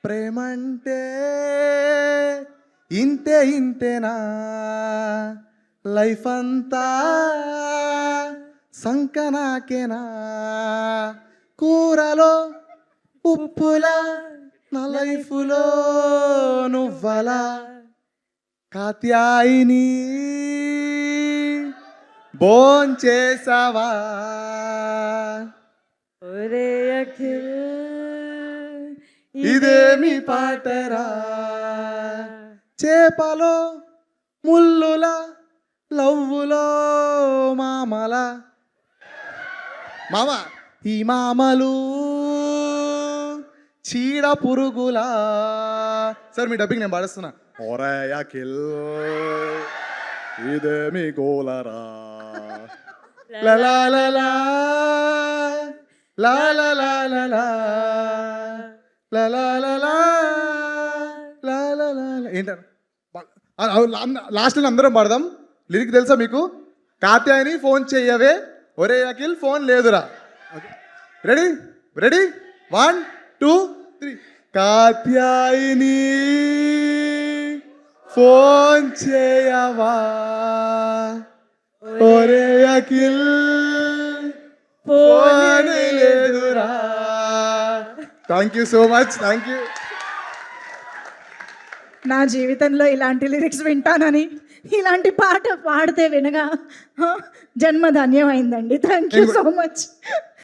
ప్రేమంటే ఇంతే ఇంతేనా, లైఫ్ అంతా సంకనాకేనా, కూరలో ఉప్పులా నా లైఫ్లో నువ్వలా, కాత్యాయిని భోంచేసావా. ఒరే అఖిల్ ఇదేమి పాటరా, చేపలో ముల్లుల లవ్వులో మామల. మామ ఈ మామలు చీడ పురుగులా. సార్ మీ డబ్బింగ్ నేను పాడుస్తున్నా. ఒరే అఖిల్ ఇదేమి గోలరా, లలా లలా లా లా లా లా లా లా లా లా లా లా లా లా లా. ఏంటారు లాస్ట్లో అందరం పాడదాం. లిరిక్ తెలుసా మీకు? కాత్యాయని ఫోన్ చెయ్యవే, ఒరే అఖిల్ ఫోన్ లేదురా. Ready ready 1 2 3. కాత్యాయని ఫోన్ చేయవా, ఒరే అఖిల్ ఫోన్ లేదురా. Thank you so much, thank you. నా జీవితంలో ఇలాంటి లిరిక్స్ వింటానని, ఇలాంటి పాట పాడితే వినగా జన్మ ధన్యమైందండి. Thank you so much.